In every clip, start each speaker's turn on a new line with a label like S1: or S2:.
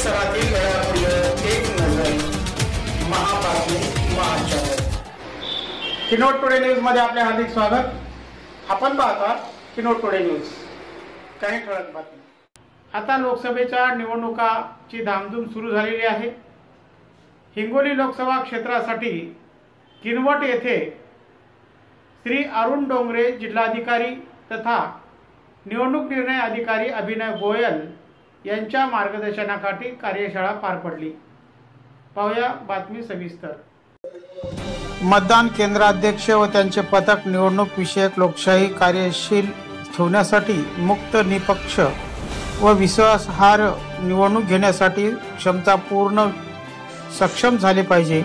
S1: परिसरातील घडामोडीवर एक नजर. महाबातमी महाचॅनल. किनवट टुडे न्यूज मध्ये आपले हार्दिक स्वागत. आपण पाहता किनवट टुडे न्यूज. काही ठळक बातमी. आता लोकसभेच्या निवडणुकाची धामधूम सुरू झालेली आहे. हिंगोली लोकसभा क्षेत्रासाठी किनवट येथे श्री अरुण डोंगरे जिल्हाधिकारी तथा निवडणूक निर्णय अधिकारी अभिनव गोयल यांच्या मार्गदर्शनाखाली कार्यशाळा पार पडली. पाहूया बातमी सविस्तर. मतदान केंद्राध्यक्ष व त्यांचे पथक निवडणूक विषयक लोकशाही कार्यशील ठेवण्यासाठी मुक्त, निपक्ष व विश्वासार्ह निवडणूक घेण्यासाठी क्षमतापूर्ण सक्षम झाले पाहिजे.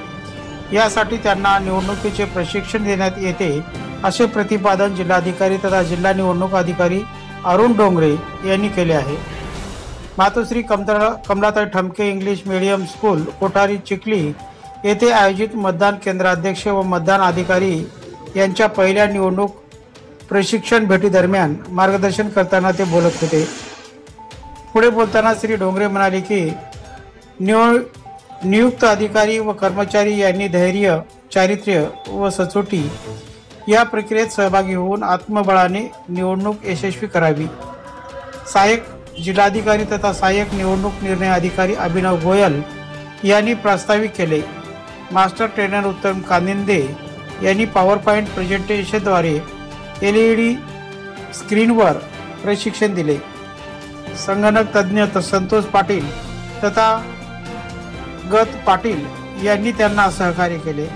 S1: यासाठी त्यांना निवडणुकीचे प्रशिक्षण देण्यात येते, असे प्रतिपादन जिल्हाधिकारी तथा जिल्हा निवडणूक अधिकारी अरुण डोंगरे यांनी केले आहे. Matoshri Kamalatai Thamke English medium school Kothari Chikhli येथे आयोजित मतदान केंद्राध्यक्ष व मतदान अधिकारी यांच्या पहिल्या निवडणूक प्रशिक्षण भेटीदरम्यान मार्गदर्शन करताना ते बोलत होते. पुढे बोलताना श्री डोंगरे म्हणाले की नियुक्त अधिकारी व कर्मचारी यांनी धैर्य, चारित्र्य व सचोटी या प्रक्रियेत सहभागी होऊन आत्मबळाने निवडणूक यशस्वी करावी. सहाय्यक जिल्हाधिकारी तथा सहाय्यक निवडणूक निर्णय अधिकारी अभिनव गोयल यांनी प्रास्ताविक केले. मास्टर ट्रेनर उत्तम कानिंदे यांनी पॉवर पॉइंट प्रेझेंटेशनद्वारे LED स्क्रीनवर प्रशिक्षण दिले. संगणक तज्ज्ञ संतोष पाटील तथा गत पाटील यांनी त्यांना सहकार्य केले.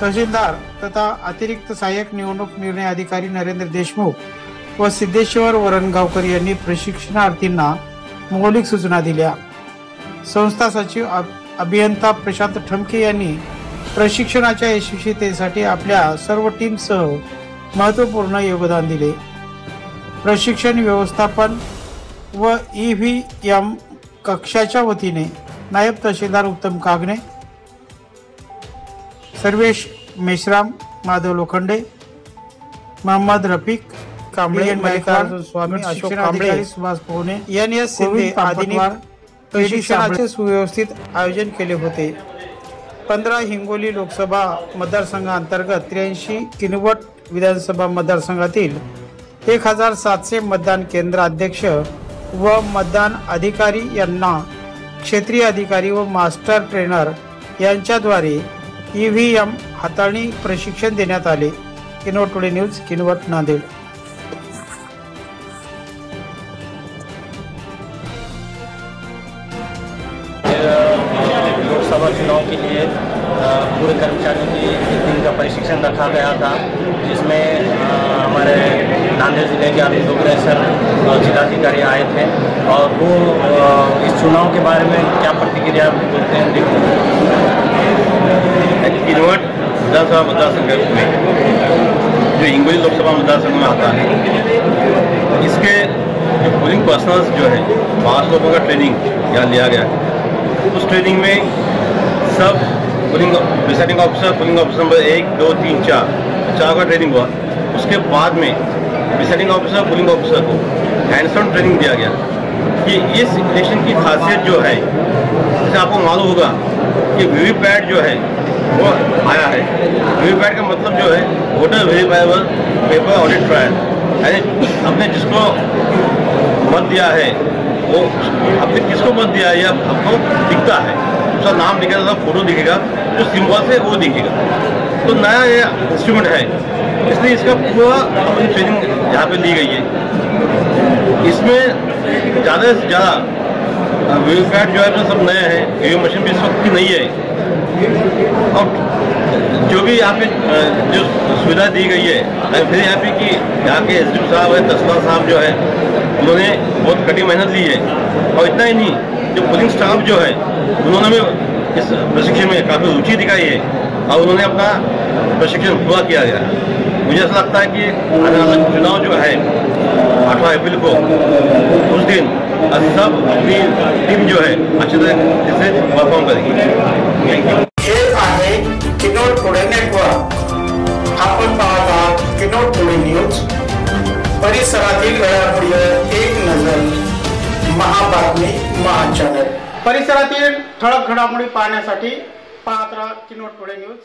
S1: तहसीलदार तथा अतिरिक्त सहाय्यक निवडणूक निर्णय अधिकारी नरेंद्र देशमुख व सिद्धेश्वर वरणगावकर यांनी प्रशिक्षणार्थींना मौलिक सूचना दिल्या. संस्था सचिव अभियंता प्रशांत ठमके यांनी प्रशिक्षणाच्या यशस्वीतेसाठी आपल्या सर्व टीमसह महत्त्वपूर्ण योगदान दिले. प्रशिक्षण व्यवस्थापन व EVM कक्षाच्या वतीने नायब तहसीलदार उत्तम कागणे, सर्वेश मेश्राम, माधव लोखंडे, मोहम्मद रफिक कांबळे, मल्लिकार्जुन स्वामी, अशोक कांबळे, सुभाष पोहणे, NS सिंधे आदींनी प्रशिक्षणाचे सुव्यवस्थित आयोजन केले होते. 15 हिंगोली लोकसभा मतदारसंघांतर्गत 83 किनवट विधानसभा मतदारसंघातील 1700 मतदान केंद्र अध्यक्ष व मतदान अधिकारी यांना क्षेत्रीय अधिकारी व मास्टर ट्रेनर यांच्याद्वारे EVM हाताळणी प्रशिक्षण देण्यात आले. Kinwat today news, Kinwat, Nanded.
S2: लोकसभा चुनाव के लिए पूरे कर्मचारियों की एक दिन का प्रशिक्षण रखा गया था, जिसमें हमारे नांदेड़ जिले के अरुण डोंगरे सर जिलाधिकारी आए थे और वो इस चुनाव के बारे में क्या प्रतिक्रिया बोलते हैं.
S3: किनवट विधानसभा मतदारसंघ में जो हिंगोली लोकसभा मतदारसंघ में आता है, इसके जो पोलिंग पर्सनल्स जो है 5 लोगों का ट्रेनिंग यहाँ लिया गया है. उस ट्रेनिंग में सब polling presiding officer, polling officer number 1, 2, 3, 4 का ट्रेनिंग हुआ. उसके बाद में प्रिसाइडिंग ऑफिसर, पोलिंग ऑफिसर को हैंड्स ऑन ट्रेनिंग दिया गया कि इस इलेक्शन की खासियत जो है, जैसे आपको मालूम होगा कि वीवीपैट जो है वो आया है. वीवीपैट का मतलब जो है voter verifiable paper audit trial, यानी आपने जिसको मत दिया है वो आपने किसको मत दिया है यह आपको दिखता है. उसका नाम दिखेगा, उसका फोटो दिखेगा, जो सिंबल है वो दिखेगा. तो नया ये इंस्ट्रूमेंट है, इसलिए इसका पूरा अपनी ट्रेनिंग यहाँ पे ली गई है. इसमें ज़्यादा से ज़्यादा वीवीपैट जो है सब नए हैं, ईवीएम मशीन भी इस वक्त की नहीं है. और जो भी यहाँ पे जो सुविधा दी गई है, मैं फिर यहाँ पे कि यहाँ के SDO साहब है, तहसीलदार साहब जो है, उन्होंने बहुत कड़ी मेहनत ली है. और इतना ही नहीं, जो पोलिंग स्टाफ जो है उन्होंने भी इस प्रशिक्षण में काफ़ी रुचि दिखाई है और उन्होंने अपना प्रशिक्षण पूरा किया गया. मुझे ऐसा लगता है कि आने वाला चुनाव जो है 8 अप्रैल को, उस दिन सब अपनी टीम जो है अच्छी तरह से परफॉर्म करेगी. Thank you.
S1: Kinwat today network. आपण पाहत आहात किनवट टुडे न्यूज. परिसरातील घडामोडीवर एक नजर. महाबातमी महाचॅनल. परिसरातील ठळक घडामोडी पाहण्यासाठी पाहत राहा किनवट टुडे न्यूज.